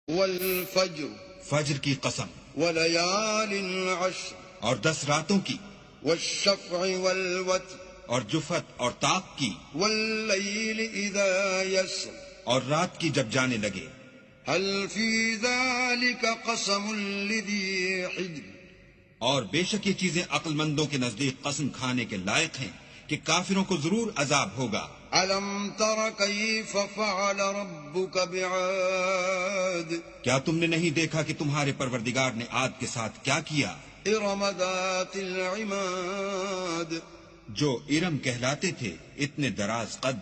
والفجر فجر کی قسم، وليال عشر اور 10 راتوں کی، والشفع والوتر اور جفت اور طاق کی، والليل إذا يسر اور رات کی جب جانے لگے۔ هل في ذلك قسم لذي حجر اور بے شک یہ چیزیں عقل مندوں کے نزدیک قسم کھانے کے لائق ہیں کہ کافروں کو ضرور عذاب ہوگا۔ ألم تر كيف فعل ربك بعاد کیا تم نے نہیں دیکھا کہ تمہارے پروردگار نے عاد کے ساتھ کیا کیا؟ إرم ذات العماد جو ارم کہلاتے تھے، اتنے دراز قد،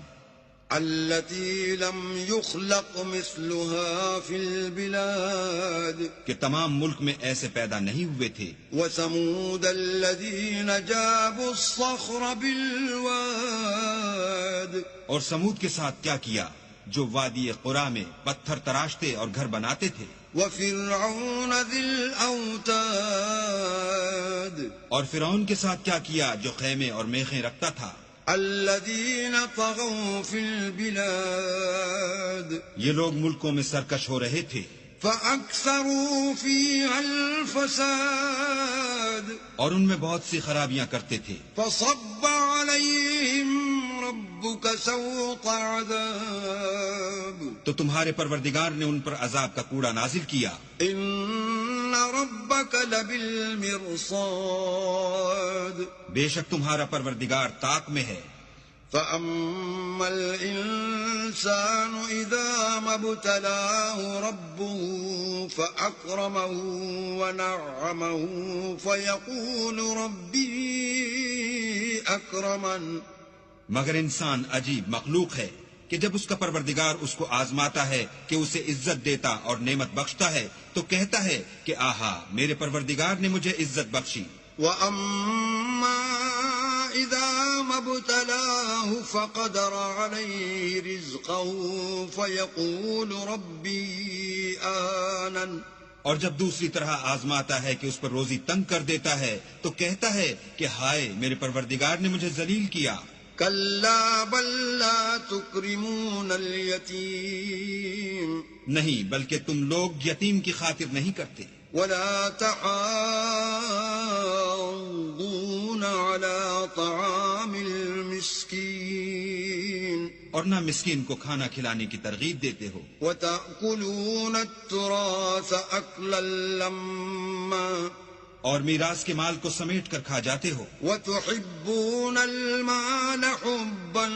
التي لم يخلق مثلها في البلاد کہ تمام ملک میں ایسے پیدا نہیں ہوئے تھے۔ وثمود الذين جابوا الصخر بالواد اور سمود کے ساتھ کیا کیا جو وادی قرا میں پتھر تراشتے اور گھر بناتے تھے۔ وفرعون ذي الأوتاد اور فرعون کے ساتھ کیا کیا جو خیمے اور میخیں رکھتا تھا۔ الذين طغوا في البلاد یہ لوگ ملکوں میں سرکش ہو رہے تھے، فأكثروا فيها الفساد اور ان میں بہت سی خرابیاں کرتے تھے۔ فصب عليهم ربك سوط عذاب تو تمہارے پروردگار نے ان پر عذاب کا کوڑا نازل کیا۔ إن ربك لبالمرصاد بے شک تمہارا پروردگار طاق میں ہے۔ فأما الإنسان إذا ما ابتلاه ربه فأكرمه ونعمه فيقول ربي أكرمن مگر انسان عجیب مخلوق ہے کہ جب اس کا پروردگار اس کو آزماتا ہے کہ اسے عزت دیتا اور نعمت بخشتا ہے تو کہتا ہے کہ آہا میرے پروردگار نے مجھے عزت بخشی۔ وأما إذا ما ابتلاه فقدر عليه رزقه فيقول ربي أهانن اور جب دوسری طرح آزماتا ہے کہ اس پر روزی تنگ کر دیتا ہے تو کہتا ہے کہ ہائے میرے پروردگار نے مجھے ذلیل کیا۔ كلا بل لا تكرمون اليتيم نہیں بلکہ تم لوگ یتیم کی خاطر نہیں کرتے، ولا تحاضون على طعام المسكين اور نہ مسکین کو کھانا کھلانے کی ترغیب دیتے ہو، وتأكلون التراث أكلا لما اور میراث کے مال کو سمیٹ کر کھا جاتے ہو، وتحبون المال حبا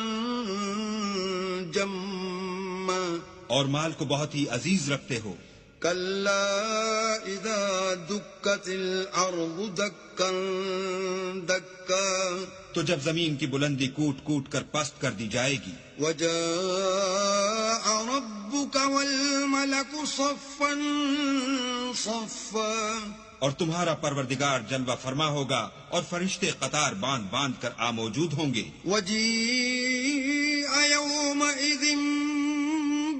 جما اور مال کو بہت ہی عزیز رکھتے ہو۔ كلا إذا دكت الأرض دكا دكا تو جب زمین کی بلندی کوٹ کوٹ کر پست کر دی جائے گی، وجاء ربك والملك صفا صفا اور تمہارا پروردگار جلوہ فرما ہوگا اور فرشتے قطار باندھ باندھ کر موجود ہوں گے۔ وجيء يومئذ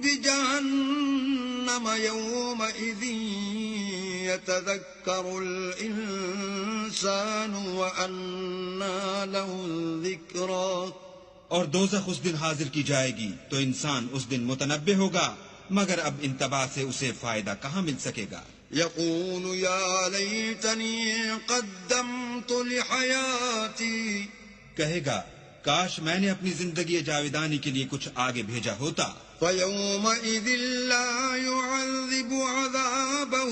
بجهنم يومئذ يتذكر الإنسان وأنى له الذكرى اور دوزخ اس دن حاضر کی جائے گی تو انسان اس دن متنبہ ہوگا، مگر اب انتباہ سے اسے فائدہ کہاں مل سکے گا۔ يقول يا ليتني قدمت لحياتي کہے گا کاش میں نے اپنی زندگی جاویدانی کے لیے کچھ آگے بھیجا ہوتا۔ فيومئذ لا يعذب عذابه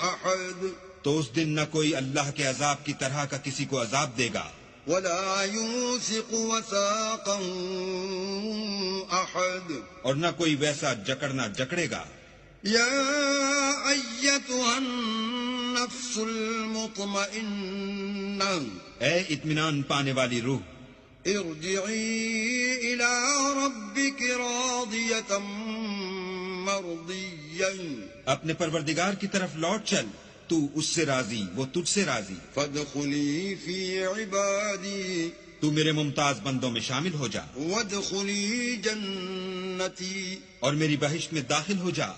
أحد تو اس دن نہ کوئی اللہ کے عذاب کی طرح کا کسی کو عذاب دے گا، ولا يوثق وثاقه أحد اور نہ کوئی ویسا جکڑنا جکڑے گا۔ يا أيتها النفس المطمئنة اے اطمینان پانے والی روح، ارجعي إلى ربك راضية مرضية اپنے پروردگار کی طرف لوٹ چل، تو اس سے راضی وہ تجھ سے راضی، فادخلي في عبادي تو میرے ممتاز بندوں میں شامل ہو جا وادخلي جنتي اور میری بہشت میں داخل ہو جا۔